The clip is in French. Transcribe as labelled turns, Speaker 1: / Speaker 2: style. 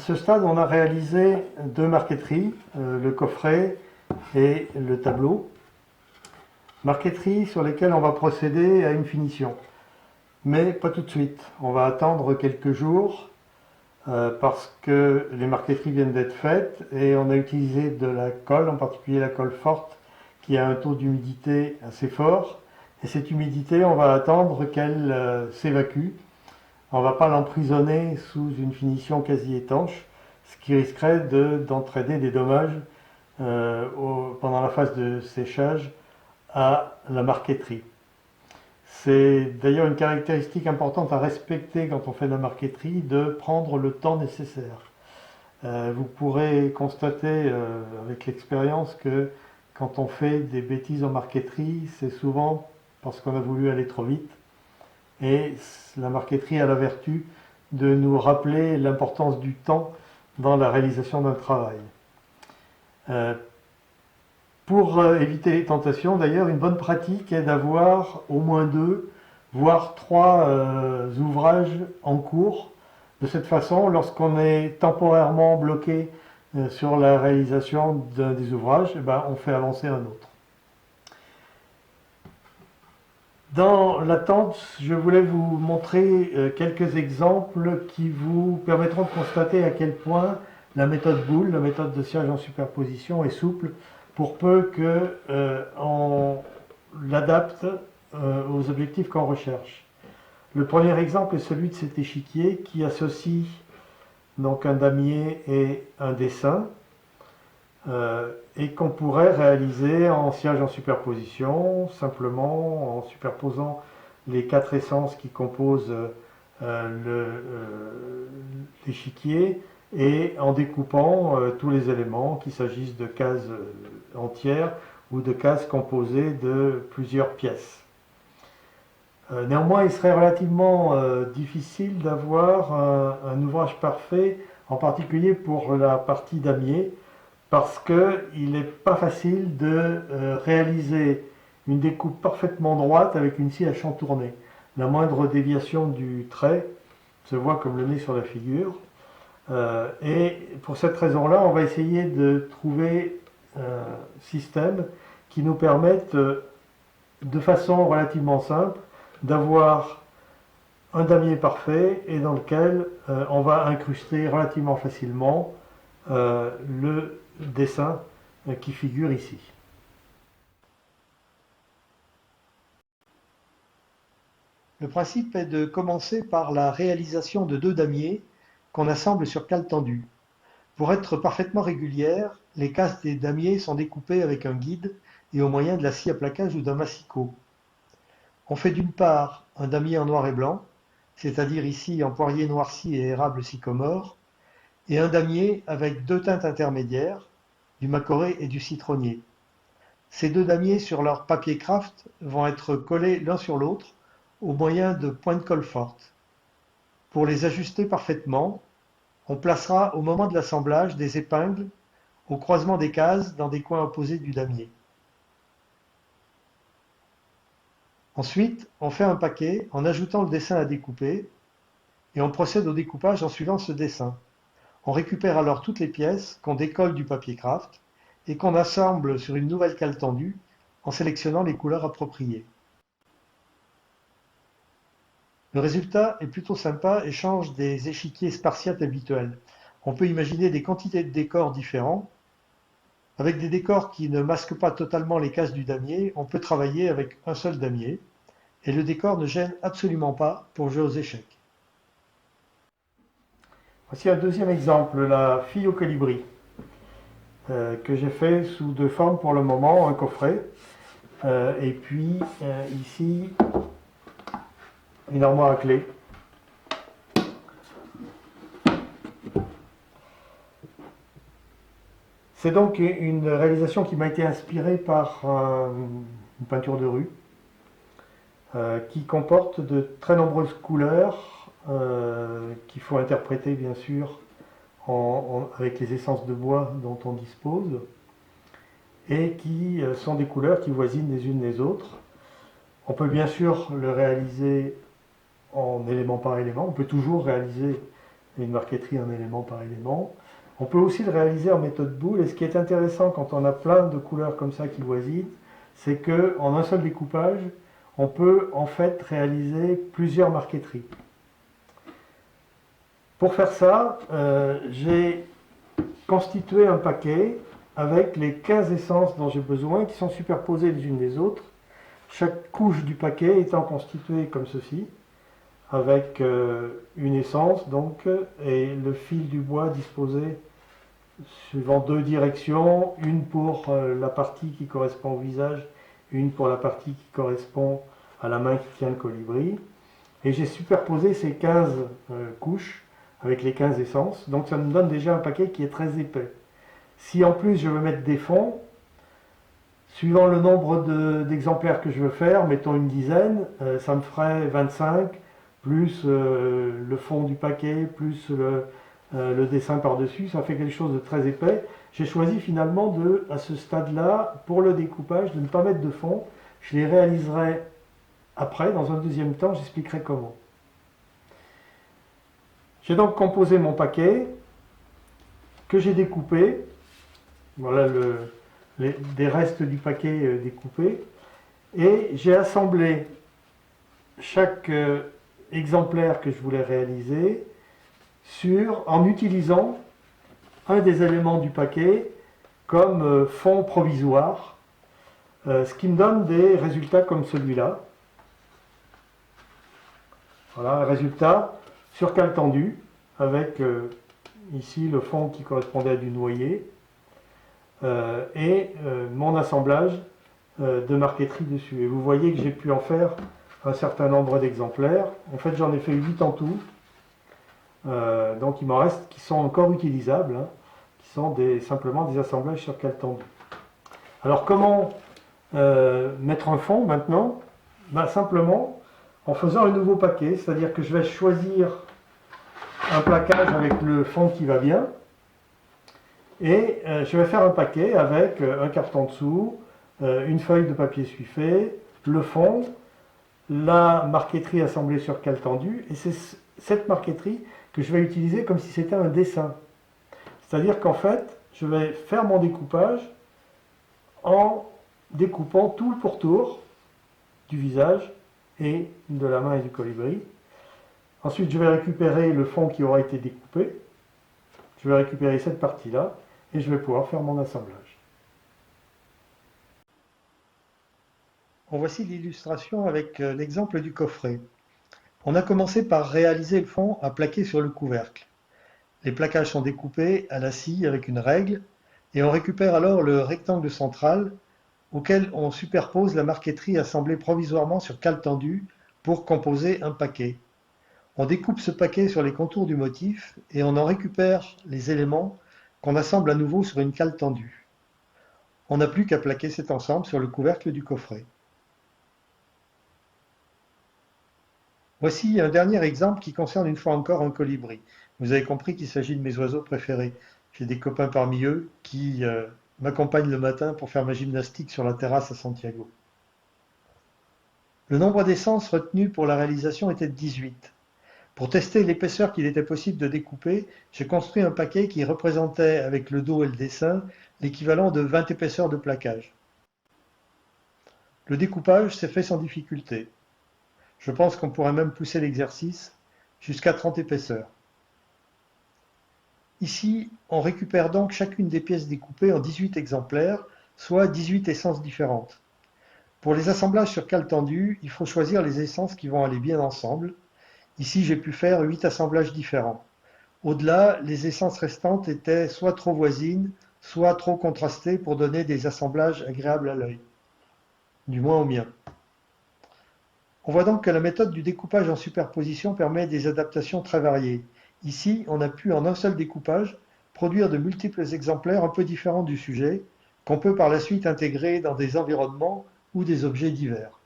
Speaker 1: ce stade, on a réalisé deux marqueteries, le coffret et le tableau. Marqueteries sur lesquelles on va procéder à une finition. Mais pas tout de suite. On va attendre quelques jours parce que les marqueteries viennent d'être faites et on a utilisé de la colle, en particulier la colle forte, qui a un taux d'humidité assez fort. Et cette humidité, on va attendre qu'elle s'évacue. On ne va pas l'emprisonner sous une finition quasi étanche, ce qui risquerait d'entraîner des dommages pendant la phase de séchage à la marqueterie. C'est d'ailleurs une caractéristique importante à respecter quand on fait de la marqueterie, de prendre le temps nécessaire. Vous pourrez constater avec l'expérience que quand on fait des bêtises en marqueterie, c'est souvent parce qu'on a voulu aller trop vite. Et la marqueterie a la vertu de nous rappeler l'importance du temps dans la réalisation d'un travail. Pour éviter les tentations, d'ailleurs, une bonne pratique est d'avoir au moins 2, voire 3 ouvrages en cours. De cette façon, lorsqu'on est temporairement bloqué sur la réalisation d'un des ouvrages, on fait avancer un autre. Dans l'attente, je voulais vous montrer quelques exemples qui vous permettront de constater à quel point la méthode boule, la méthode de sciage en superposition, est souple pour peu qu'on l'adapte aux objectifs qu'on recherche. Le premier exemple est celui de cet échiquier qui associe donc un damier et un dessin et qu'on pourrait réaliser en sciage en superposition, simplement en superposant les 4 essences qui composent l'échiquier et en découpant tous les éléments, qu'il s'agisse de cases entières ou de cases composées de plusieurs pièces. Néanmoins, il serait relativement difficile d'avoir un ouvrage parfait, en particulier pour la partie damier, parce qu'il n'est pas facile de réaliser une découpe parfaitement droite avec une scie à champ tourné. La moindre déviation du trait se voit comme le nez sur la figure. Et pour cette raison-là, on va essayer de trouver un système qui nous permette, de façon relativement simple, d'avoir un damier parfait et dans lequel on va incruster relativement facilement le dessin qui figure ici. Le principe est de commencer par la réalisation de 2 damiers qu'on assemble sur cale tendue. Pour être parfaitement régulières, les cases des damiers sont découpées avec un guide et au moyen de la scie à plaquage ou d'un massicot. On fait d'une part un damier en noir et blanc, c'est-à-dire ici en poirier noirci et érable sycomore, et un damier avec 2 teintes intermédiaires, du macoré et du citronnier. Ces 2 damiers sur leur papier craft vont être collés l'un sur l'autre au moyen de points de colle forte. Pour les ajuster parfaitement, on placera au moment de l'assemblage des épingles au croisement des cases dans des coins opposés du damier. Ensuite, on fait un paquet en ajoutant le dessin à découper et on procède au découpage en suivant ce dessin. On récupère alors toutes les pièces qu'on décolle du papier craft et qu'on assemble sur une nouvelle cale tendue en sélectionnant les couleurs appropriées. Le résultat est plutôt sympa et change des échiquiers spartiates habituels. On peut imaginer des quantités de décors différents. Avec des décors qui ne masquent pas totalement les cases du damier, on peut travailler avec un seul damier et le décor ne gêne absolument pas pour jouer aux échecs. Voici un deuxième exemple, la fille au colibri, que j'ai fait sous 2 formes pour le moment, un coffret, et puis ici une armoire à clé. C'est donc une réalisation qui m'a été inspirée par une peinture de rue qui comporte de très nombreuses couleurs qu'il faut interpréter bien sûr avec les essences de bois dont on dispose et qui sont des couleurs qui voisinent les unes les autres. On peut bien sûr le réaliser en élément par élément, on peut toujours réaliser une marqueterie un élément par élément. On peut aussi le réaliser en méthode boule, et ce qui est intéressant quand on a plein de couleurs comme ça qui voisinent, c'est qu'en un seul découpage, on peut en fait réaliser plusieurs marqueteries. Pour faire ça, j'ai constitué un paquet avec les 15 essences dont j'ai besoin, qui sont superposées les unes les autres, chaque couche du paquet étant constituée comme ceci, avec une essence donc, et le fil du bois disposé suivant deux directions, une pour la partie qui correspond au visage, une pour la partie qui correspond à la main qui tient le colibri. Et j'ai superposé ces 15 couches avec les 15 essences, donc ça me donne déjà un paquet qui est très épais. Si en plus je veux mettre des fonds, suivant le nombre d'exemplaires que je veux faire, mettons une dizaine, ça me ferait 25, plus le fond du paquet, plus le dessin par-dessus, ça fait quelque chose de très épais. J'ai choisi finalement à ce stade-là, pour le découpage, de ne pas mettre de fond. Je les réaliserai après, dans un deuxième temps, j'expliquerai comment. J'ai donc composé mon paquet, que j'ai découpé. Voilà des restes du paquet découpés. Et j'ai assemblé chaque exemplaire que je voulais réaliser en utilisant un des éléments du paquet comme fond provisoire, ce qui me donne des résultats comme celui-là. Voilà un résultat sur cale tendue avec ici le fond qui correspondait à du noyer et mon assemblage de marqueterie dessus. Et vous voyez que j'ai pu en faire un certain nombre d'exemplaires. En fait, j'en ai fait 8 en tout. Donc il m'en reste qui sont encore utilisables, hein, qui sont simplement des assemblages sur cale tendue. Alors comment mettre un fond maintenant? Simplement en faisant un nouveau paquet, c'est-à-dire que je vais choisir un plaquage avec le fond qui va bien, et je vais faire un paquet avec un carton dessous, une feuille de papier suifé, le fond, la marqueterie assemblée sur cale tendue, et c'est cette marqueterie que je vais utiliser comme si c'était un dessin. C'est-à-dire qu'en fait, je vais faire mon découpage en découpant tout le pourtour du visage et de la main et du colibri. Ensuite, je vais récupérer le fond qui aura été découpé. Je vais récupérer cette partie-là et je vais pouvoir faire mon assemblage. En voici l'illustration avec l'exemple du coffret. On a commencé par réaliser le fond à plaquer sur le couvercle. Les plaquages sont découpés à la scie avec une règle et on récupère alors le rectangle central auquel on superpose la marqueterie assemblée provisoirement sur cale tendue pour composer un paquet. On découpe ce paquet sur les contours du motif et on en récupère les éléments qu'on assemble à nouveau sur une cale tendue. On n'a plus qu'à plaquer cet ensemble sur le couvercle du coffret. Voici un dernier exemple qui concerne une fois encore un colibri. Vous avez compris qu'il s'agit de mes oiseaux préférés. J'ai des copains parmi eux qui m'accompagnent le matin pour faire ma gymnastique sur la terrasse à Santiago. Le nombre d'essences retenues pour la réalisation était de 18. Pour tester l'épaisseur qu'il était possible de découper, j'ai construit un paquet qui représentait, avec le dos et le dessin, l'équivalent de 20 épaisseurs de plaquage. Le découpage s'est fait sans difficulté. Je pense qu'on pourrait même pousser l'exercice jusqu'à 30 épaisseurs. Ici, on récupère donc chacune des pièces découpées en 18 exemplaires, soit 18 essences différentes. Pour les assemblages sur cale tendue, il faut choisir les essences qui vont aller bien ensemble. Ici, j'ai pu faire 8 assemblages différents. Au-delà, les essences restantes étaient soit trop voisines, soit trop contrastées pour donner des assemblages agréables à l'œil. Du moins au mien. On voit donc que la méthode du découpage en superposition permet des adaptations très variées. Ici, on a pu en un seul découpage produire de multiples exemplaires un peu différents du sujet, qu'on peut par la suite intégrer dans des environnements ou des objets divers.